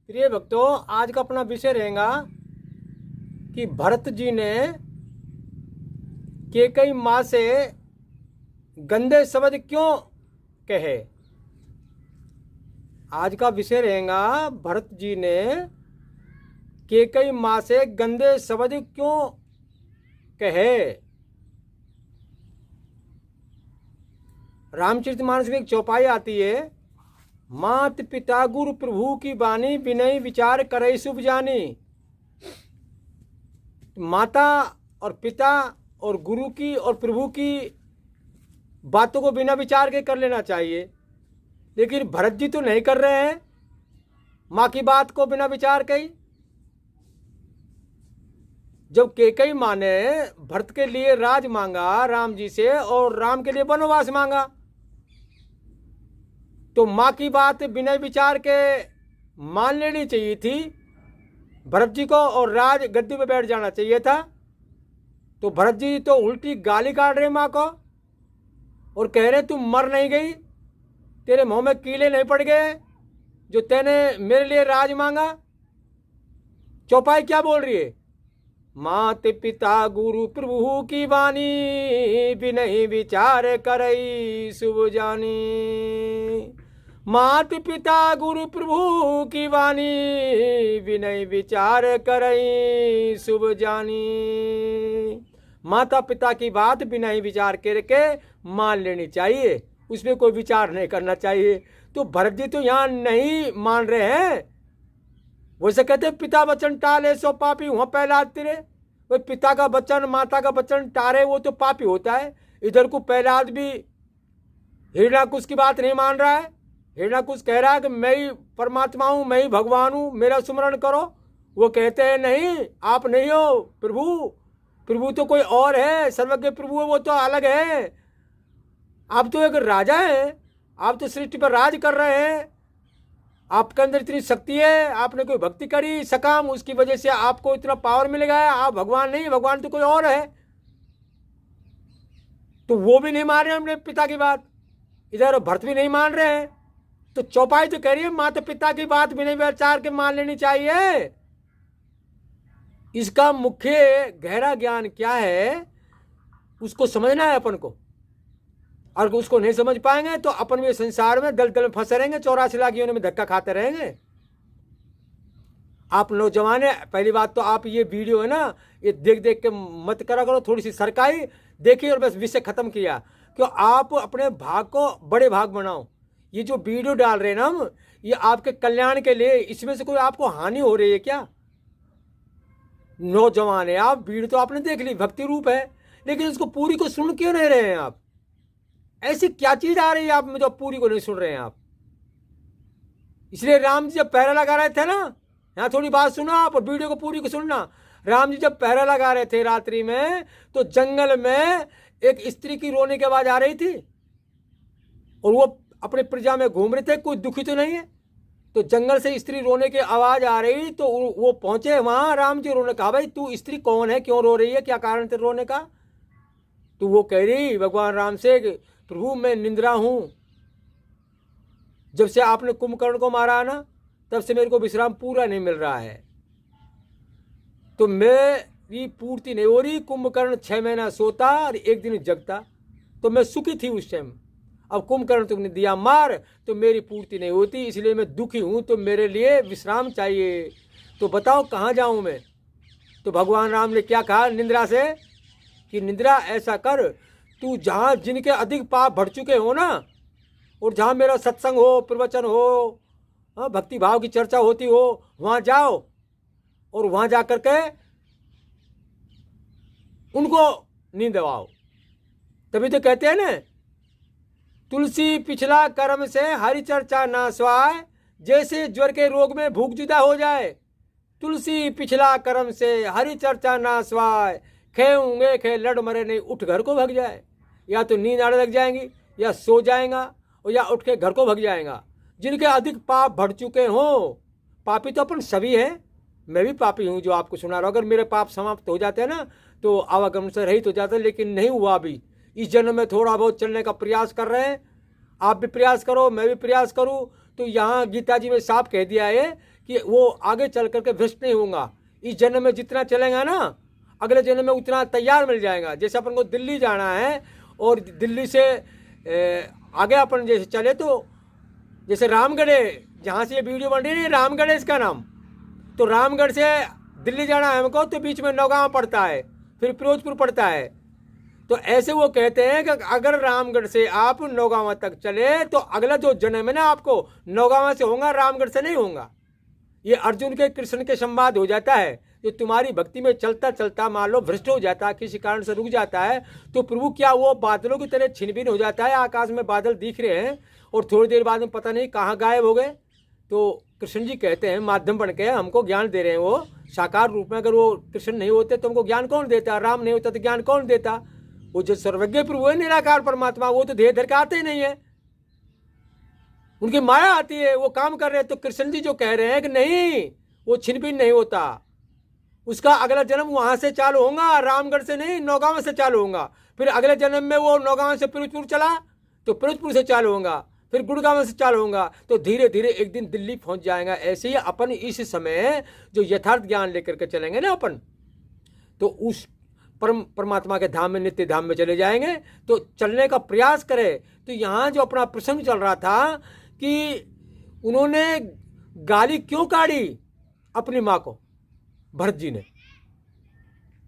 प्रिय भक्तों, आज का अपना विषय रहेगा कि भरत जी ने कैकेयी माँ से गंदे शब्द क्यों कहे। आज का विषय रहेगा भरत जी ने कैकेयी माँ से गंदे शब्द क्यों कहे। रामचरितमानस में एक चौपाई आती है, मात पिता गुरु प्रभु की बानी विनय विचार करे शुभ जानी। माता और पिता और गुरु की और प्रभु की बातों को बिना विचार के कर लेना चाहिए, लेकिन भरत जी तो नहीं कर रहे हैं माँ की बात को बिना विचार के ही। जब कैकेयी माँ ने भरत के लिए राज मांगा राम जी से और राम के लिए वनवास मांगा, तो माँ की बात बिना विचार के मान लेनी चाहिए थी भरत जी को और राज गद्दी पे बैठ जाना चाहिए था। तो भरत जी तो उल्टी गाली काट रहे माँ को और कह रहे तू मर नहीं गई, तेरे मुंह में कीले नहीं पड़ गए जो तैने मेरे लिए राज मांगा। चौपाई क्या बोल रही है, मात पिता गुरु प्रभु की वाणी बिनहि विचार करई शुभ जानी। मात पिता गुरु प्रभु की वाणी विनय विचार करई शुभ जानी। माता पिता की बात बिना ही विचार करके मान लेनी चाहिए, उसमें कोई विचार नहीं करना चाहिए। तो भरत जी तो यहाँ नहीं मान रहे हैं। वैसे कहते पिता वचन टाले सो पापी हुआ पहला तेरे। वो पिता का वचन माता का वचन टारे वो तो पापी होता है। इधर को पहला आदमी हिरण्याकुश की बात नहीं मान रहा है। हिरण्याकुश कह रहा है कि मैं ही परमात्मा हूँ, मैं ही भगवान हूँ, मेरा सुमरण करो। वो कहते हैं नहीं, आप नहीं हो प्रभु, प्रभु तो कोई और है, सर्वज्ञ प्रभु है, वो तो अलग है। आप तो एक राजा हैं, आप तो सृष्टि पर राज कर रहे हैं, आपके अंदर इतनी शक्ति है, आपने कोई भक्ति करी सकाम, उसकी वजह से आपको इतना पावर मिल गया। आप भगवान नहीं, भगवान तो कोई और है। तो वो भी नहीं मान रहे अपने पिता की बात, इधर भरत भी नहीं मान रहे हैं। तो चौपाई तो कह रही है माता पिता की बात बिना विचार के मान लेनी चाहिए। इसका मुख्य गहरा ज्ञान क्या है उसको समझना है अपन को, और उसको नहीं समझ पाएंगे तो अपन भी संसार में दलदल में फंसे रहेंगे, 84 लाख योनि में धक्का खाते रहेंगे। आप नौजवान है, पहली बात तो आप ये वीडियो है ना, ये देख देख के मत करा करो, थोड़ी सी सरकाई देखिए और बस विषय खत्म किया। क्यों आप अपने भाग को बड़े भाग बनाओ। ये जो वीडियो डाल रहे हैं ना हम, ये आपके कल्याण के लिए, इसमें से कोई आपको हानि हो रही है क्या? नौजवान है आप, वीडियो तो आपने देख ली, भक्ति रूप है, लेकिन इसको पूरी को सुन क्यों नहीं रहे हैं आप? ऐसी क्या चीज आ रही है आप में जो पूरी को नहीं सुन रहे हैं आप? इसलिए राम जी जब पहरा लगा रहे थे ना, यहाँ थोड़ी बात सुना आप और वीडियो को पूरी को सुनना। राम जी जब पहरा लगा रहे थे रात्रि में, तो जंगल में एक स्त्री की रोने की आवाज आ रही थी और वो अपने प्रजा में घूम रहे थे, कोई दुखी तो नहीं है। तो जंगल से स्त्री रोने की आवाज आ रही, तो वो पहुंचे वहां, राम जी रोने, कहा भाई तू स्त्री कौन है, क्यों रो रही है, क्या कारण थे रोने का? तो वो कह रही भगवान राम से, प्रभु मैं निंद्रा हूं, जब से आपने कुंभकर्ण को मारा ना तब से मेरे को विश्राम पूरा नहीं मिल रहा है, तो मेरी पूर्ति नहीं हो रही। कुंभकर्ण 6 महीना सोता और 1 दिन जगता, तो मैं सुखी थी उस टाइम। अब कुंभकर्ण तुमने दिया मार तो मेरी पूर्ति नहीं होती, इसलिए मैं दुखी हूं, तो मेरे लिए विश्राम चाहिए। तो बताओ कहाँ जाऊं मैं? तो भगवान राम ने क्या कहा निंद्रा से कि निंद्रा ऐसा कर, तू जहाँ जिनके अधिक पाप बढ़ चुके हो ना, और जहाँ मेरा सत्संग हो, प्रवचन हो, भक्ति भाव की चर्चा होती हो, वहाँ जाओ और वहाँ जा कर के उनको नींद दवाओ। तभी तो कहते हैं ना, तुलसी पिछला कर्म से हरि चर्चा ना स्वाय, जैसे ज्वर के रोग में भूख जुदा हो जाए। तुलसी पिछला कर्म से हरि चर्चा ना स्वाय, खेऊंगे खे लड़ मरे नहीं उठ घर को भग जाए। या तो नींद आने लग जाएंगी, या सो जाएगा, और या उठ के घर को भग जाएगा। जिनके अधिक पाप बढ़ चुके हों, पापी तो अपन सभी हैं, मैं भी पापी हूँ जो आपको सुना रहा हूँ। अगर मेरे पाप समाप्त हो जाते हैं ना तो आवागमन से रहित हो जाता है, लेकिन नहीं हुआ अभी। इस जन्म में थोड़ा बहुत चलने का प्रयास कर रहे हैं, आप भी प्रयास करो, मैं भी प्रयास करूँ। तो यहाँ गीता जी में साफ कह दिया है कि वो आगे चल करके भ्रष्ट नहीं होगा। इस जन्म में जितना चलेगा ना, अगले जन्म में उतना तैयार मिल जाएगा। जैसे अपन को दिल्ली जाना है और दिल्ली से आगे अपन जैसे चले, तो जैसे रामगढ़ है, जहाँ से ये वीडियो बन रही है, रामगढ़ है इसका नाम। तो रामगढ़ से दिल्ली जाना है हमको, तो बीच में नौगांव पड़ता है, फिर फिरोजपुर पड़ता है। तो ऐसे वो कहते हैं कि अगर रामगढ़ से आप नौगांव तक चले तो अगला जो जन्म है ना आपको नौगांव से होगा, रामगढ़ से नहीं होगा। ये अर्जुन के कृष्ण के संवाद हो जाता है। जो तुम्हारी भक्ति में चलता चलता मान लो भ्रष्ट हो जाता है, किसी कारण से रुक जाता है, तो प्रभु क्या वो बादलों की तरह छिन-भिन हो जाता है। आकाश में बादल दिख रहे हैं और थोड़ी देर बाद में पता नहीं कहाँ गायब हो गए। तो कृष्ण जी कहते हैं माध्यम बन के हमको ज्ञान दे रहे हैं। वो साकार रूप में, अगर वो कृष्ण नहीं होते तो हमको ज्ञान कौन देता, राम नहीं होता तो ज्ञान कौन देता। वो जो सर्वज्ञ प्रभु है निराकार परमात्मा, वो तो देह धर के आते ही नहीं है, उनकी माया आती है, वो काम कर रहे हैं। तो कृष्ण जी जो कह रहे हैं कि नहीं, वो छिन-भिन नहीं होता, उसका अगला जन्म वहां से चालू होगा, रामगढ़ से नहीं, नौगांव से चालू होगा। फिर अगले जन्म में वो नौगांव से फिरोजपुर चला तो फिरोजपुर से चालू होगा, फिर गुड़गांव से चालू होगा, तो धीरे धीरे एक दिन दिल्ली पहुंच जाएगा। ऐसे ही अपन इस समय जो यथार्थ ज्ञान लेकर के चलेंगे ना अपन, तो उस परमात्मा के धाम में, नित्य धाम में चले जाएंगे। तो चलने का प्रयास करें। तो यहाँ जो अपना प्रसंग चल रहा था कि उन्होंने गाली क्यों काढ़ी अपनी माँ को, भरत जी ने,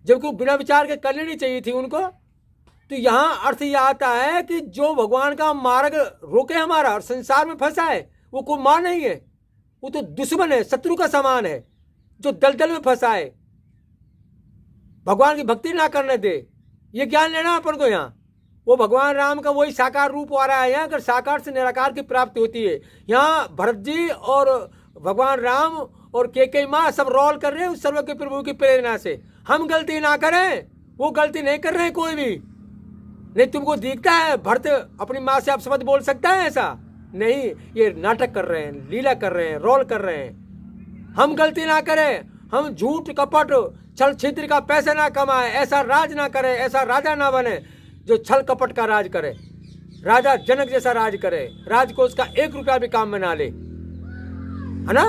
जबकि बिना विचार के कर लेनी चाहिए थी उनको। तो यहाँ अर्थ यह आता है कि जो भगवान का मार्ग रोके हमारा और संसार में फंसा है, वो कोई माँ नहीं है, वो तो दुश्मन है, शत्रु का समान है, जो दलदल में फंसा है, भगवान की भक्ति ना करने दे। ये ज्ञान लेना अपन को। यहाँ वो भगवान राम का वही साकार रूप आ रहा है। यहाँ अगर साकार से निराकार की प्राप्ति होती है। यहाँ भरत जी और भगवान राम और केकई माँ सब रोल कर रहे हैं उस सर्वज्ञ प्रभु की प्रेरणा से। हम गलती ना करें, वो गलती नहीं कर रहे हैं कोई भी। नहीं तुमको दिखता है भरत अपनी माँ से आप शब्द बोल सकता है? ऐसा नहीं, ये नाटक कर रहे हैं, लीला कर रहे हैं, रोल कर रहे हैं। हम गलती ना करें, हम झूठ कपट छल छिद्र का पैसा ना कमाए, ऐसा राज ना करे, ऐसा राजा ना बने जो छल कपट का राज करे, राजा जनक जैसा राज करे, राज को उसका 1 रुपया भी काम में ना ले, है ना।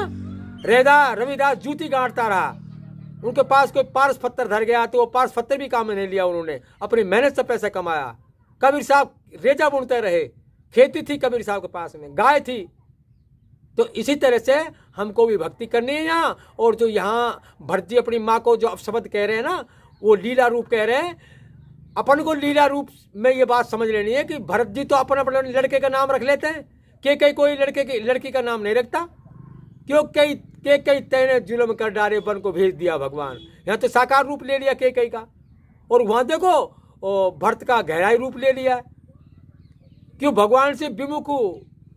रविदास जूती गांठता रहा, उनके पास कोई पारस पत्थर धर गया तो वो पारस पत्थर भी काम में नहीं लिया, उन्होंने अपनी मेहनत से पैसा कमाया। कबीर साहब रेजा बुनते रहे, खेती थी कबीर साहब के पास में, गाय थी। तो इसी तरह से हमको भी भक्ति करनी है यहाँ। और जो यहाँ भरत जी अपनी माँ को जो अपशब्द कह रहे हैं ना, वो लीला रूप कह रहे हैं। अपन को लीला रूप में ये बात समझ लेनी है कि भरत जी तो अपन अपने लड़के का नाम रख लेते हैं, के कोई लड़की का नाम नहीं रखता। क्यों कई तैने जुल्म कर डारे बन को भेज दिया भगवान। यहाँ तो साकार रूप ले लिया के का, और वहाँ देखो भरत का गहराई रूप ले लिया। क्यों भगवान से विमुख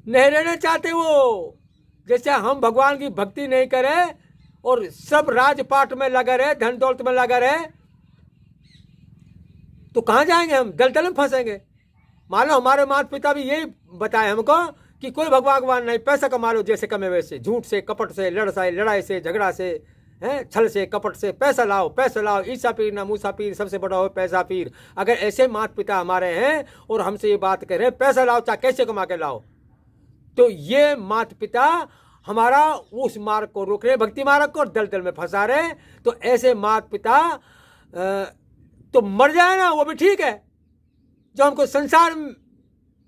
नहीं रहना चाहते वो। जैसे हम भगवान की भक्ति नहीं करें और सब राजपाट में लगा रहे, धन दौलत में लगा रहे, तो कहाँ जाएंगे हम? दलदल में फंसेंगे। मान लो हमारे माता पिता भी यही बताए हमको कि कोई भगवान नहीं, पैसा कमा लो जैसे कमे वैसे, झूठ से, कपट से, लड़ाई से, झगड़ा से, हैं, छल से, कपट से, पैसा लाओ। ईसा पीर ना मूसा पीर, सबसे बड़ा हो पैसा पीर। अगर ऐसे माता पिता हमारे हैं और हमसे ये बात कह रहे हैं पैसा लाओ चाहे कैसे कमा के लाओ, तो ये माता पिता हमारा उस मार्ग को रोक रहे, भक्ति मार्ग को, और दलदल में फंसा रहे। तो ऐसे माता पिता तो मर जाए ना, वो भी ठीक है, जो हमको संसार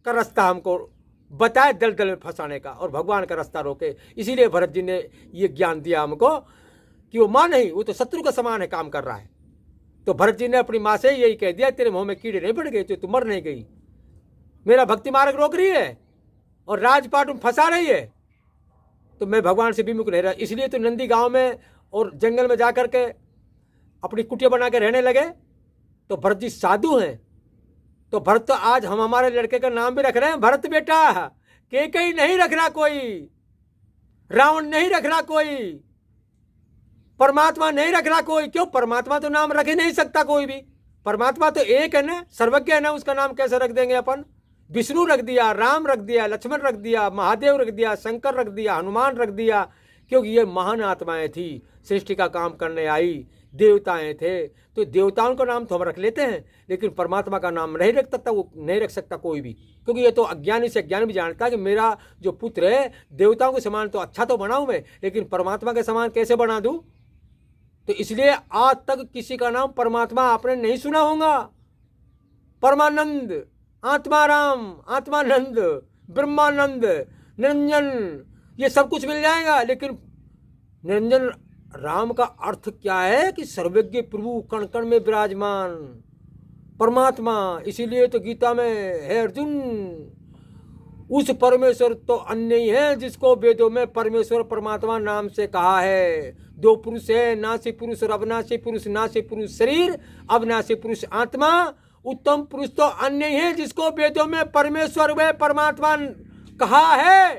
का रास्ता हमको बताए दलदल में फंसाने का और भगवान का रास्ता रोके। इसीलिए भरत जी ने ये ज्ञान दिया हमको कि वो माँ नहीं, वो तो शत्रु का समान है, काम कर रहा है। तो भरत जी ने अपनी माँ से यही कह दिया, तेरे मुंह में कीड़े नहीं पड़ गए, तो मर नहीं गई, मेरा भक्ति मार्ग रोक रही है और राजपाट में फंसा रही है, तो मैं भगवान से विमुख नहीं रहा। इसलिए तो नंदी गांव में और जंगल में जाकर के अपनी कुटिया बना के रहने लगे। तो भरत जी साधु हैं। तो भरत तो आज हम हमारे लड़के का नाम भी रख रहे हैं, भरत बेटा। केकई नहीं रख रहा कोई, रावण नहीं रख रहा कोई, परमात्मा नहीं रख रहा कोई। क्यों? परमात्मा तो नाम रख ही नहीं सकता कोई भी। परमात्मा तो एक है ना, सर्वज्ञ है ना, उसका नाम कैसे रख देंगे अपन? विष्णु रख दिया, राम रख दिया, लक्ष्मण रख दिया, महादेव रख दिया, शंकर रख दिया, हनुमान रख दिया, क्योंकि ये महान आत्माएं थी, सृष्टि का काम करने आई, देवताएं थे, तो देवताओं का नाम तो हम रख लेते हैं, लेकिन परमात्मा का नाम नहीं रख सकता, वो नहीं रख सकता कोई भी, क्योंकि ये तो अज्ञानी से अज्ञानी भी जानता है कि मेरा जो पुत्र है देवताओं के समान तो अच्छा तो बनाऊं मैं, लेकिन परमात्मा के समान कैसे बना दूं। तो इसलिए आज तक किसी का नाम परमात्मा आपने नहीं सुना होगा। परमानंद, आत्माराम, आत्मानंद, ब्रह्मानंद, निरंजन, ये सब कुछ मिल जाएगा, लेकिन निरंजन राम का अर्थ क्या है कि सर्वज्ञ प्रभु, कण कण में विराजमान परमात्मा। इसीलिए तो गीता में है अर्जुन, उस परमेश्वर तो अन्य ही है जिसको वेदों में परमेश्वर परमात्मा नाम से कहा है। दो पुरुष है, नासी पुरुष और अविनाशी पुरुष। नासी पुरुष शरीर, अविनाशी पुरुष आत्मा। उत्तम पुरुष तो अन्य ही है जिसको वेदों में परमेश्वर व परमात्मा कहा है।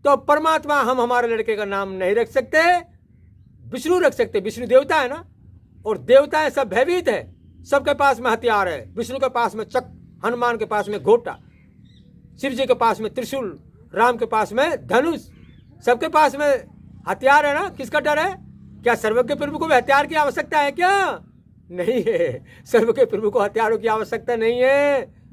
तो परमात्मा हम हमारे लड़के का नाम नहीं रख सकते, विष्णु रख सकते, विष्णु देवता है ना, और देवताएं सब भयभीत है, सबके पास में हथियार है। विष्णु के पास में चक्र, हनुमान के पास में घोटा, शिव जी के पास में त्रिशूल, राम के पास में धनुष, सबके पास में हथियार है ना। किसका डर है? क्या सर्वज्ञ प्रभु को भी हथियार की आवश्यकता है क्या? नहीं है, सर्वज्ञ प्रभु को हथियारों की आवश्यकता नहीं है।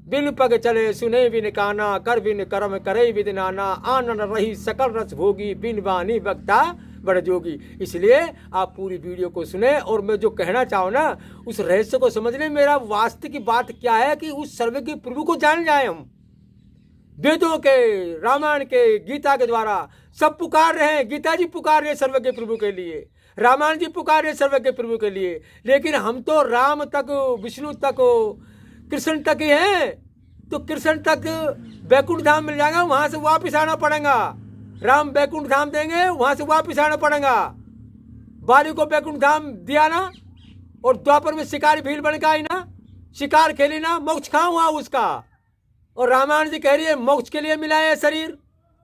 बिन पग चले सुने बिन काना, कर बिन कर्म करे बिन नाना, आनन रही सकल रस भोगी, बिन वाणी वक्ता बड़ जोगी। इसलिए आप पूरी वीडियो को सुने, और मैं जो कहना चाहूँ ना उस रहस्य को समझने, मेरा वास्तविक बात क्या है कि उस सर्वज्ञ प्रभु को जान जाए हम। वेदों के, रामायण के, गीता के द्वारा सब पुकार रहे हैं। गीता जी पुकार रहे सर्वज्ञ प्रभु के लिए, रामायण जी पुकार रहे सर्वज्ञ प्रभु के लिए, लेकिन हम तो राम तक, विष्णु तक, कृष्ण तक ही हैं। तो कृष्ण तक बैकुंठ धाम मिल जाएगा, वहां से वापिस आना पड़ेगा। राम बैकुंठ धाम देंगे, वहां से वापिस आना पड़ेगा। बाली को बैकुंठ धाम दिया ना, और द्वापर में शिकारी भील बन गई ना, शिकार खेली ना, मोक्ष कहाँ हुआ उसका। और रामायण जी कह रही है मोक्ष के लिए मिला है शरीर।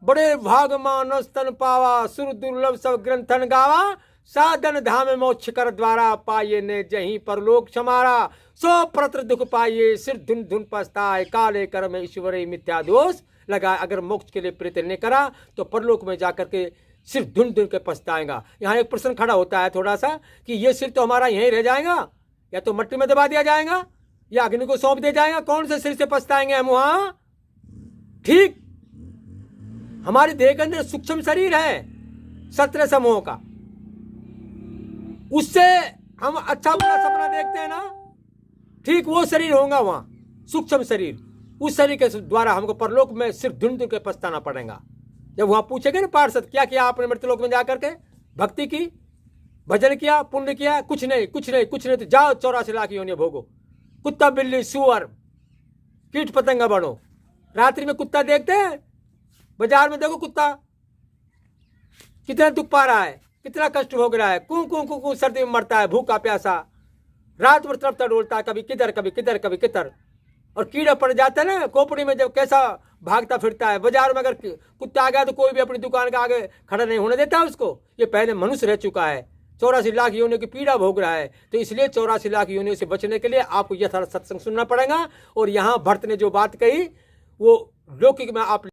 बड़े भाग मानस तन पावा, सुर दुर्लभ सब ग्रंथन गावा, साधन धाम मोक्ष कर द्वारा, पाये ने जहीं परलोक समारा, सो प्रत्र दुख पाइये, सिर धुन धुन पछताए, काले कर्म ईश्वरी मिथ्या दोष लगाए। अगर मोक्ष के लिए प्रयत्न नहीं करा तो परलोक में जाकर के सिर धुन धुन के पछताएगा। यहाँ एक प्रश्न खड़ा होता है थोड़ा सा कि ये सिर तो हमारा यहीं रह जाएगा, या तो मट्टी में दबा दिया जाएगा, या अग्नि को सौंप दिया जाएगा। कौन से सिर से पछताएंगे हम वहां? ठीक, हमारे देह के अंदर सूक्ष्म शरीर है 17 समूहों का, उससे हम अच्छा बुरा सपना देखते हैं ना, ठीक वो शरीर होगा वहां, सूक्ष्म शरीर। उस शरीर के द्वारा हमको परलोक में सिर्फ धुन धुन के पछताना पड़ेगा। जब वहां पूछेंगे ना पार्षद क्या किया आपने मृत्युलोक में जाकर के, भक्ति की, भजन किया, पुण्य किया, कुछ नहीं, कुछ नहीं, कुछ नहीं, तो जाओ 84 लाख योनियां भोगो। कुत्ता, बिल्ली, सुअर, कीट पतंगा बनो। रात्रि में कुत्ता देखते हैं, बाजार में देखो कुत्ता कितना दुख पा रहा है, कितना कष्ट भोग रहा है, कू कू कू कू सर्दी में मरता है, भूखा प्यासा, रात भर तड़पता डोलता है, कभी किधर कभी किधर कभी किधर। और कीड़ा पड़ जाता है ना खोपड़ी में, जब कैसा भागता फिरता है। बाजार में अगर कुत्ता आ गया तो कोई भी अपनी दुकान के आगे खड़ा नहीं होने देता उसको। ये पहले मनुष्य रह चुका है, 84 लाख योनियों की पीड़ा भोग रहा है। तो इसलिए 84 लाख योनियों से बचने के लिए आपको यथार्थ सत्संग सुनना पड़ेगा। और यहाँ भरत ने जो बात कही वो लौकिक में आप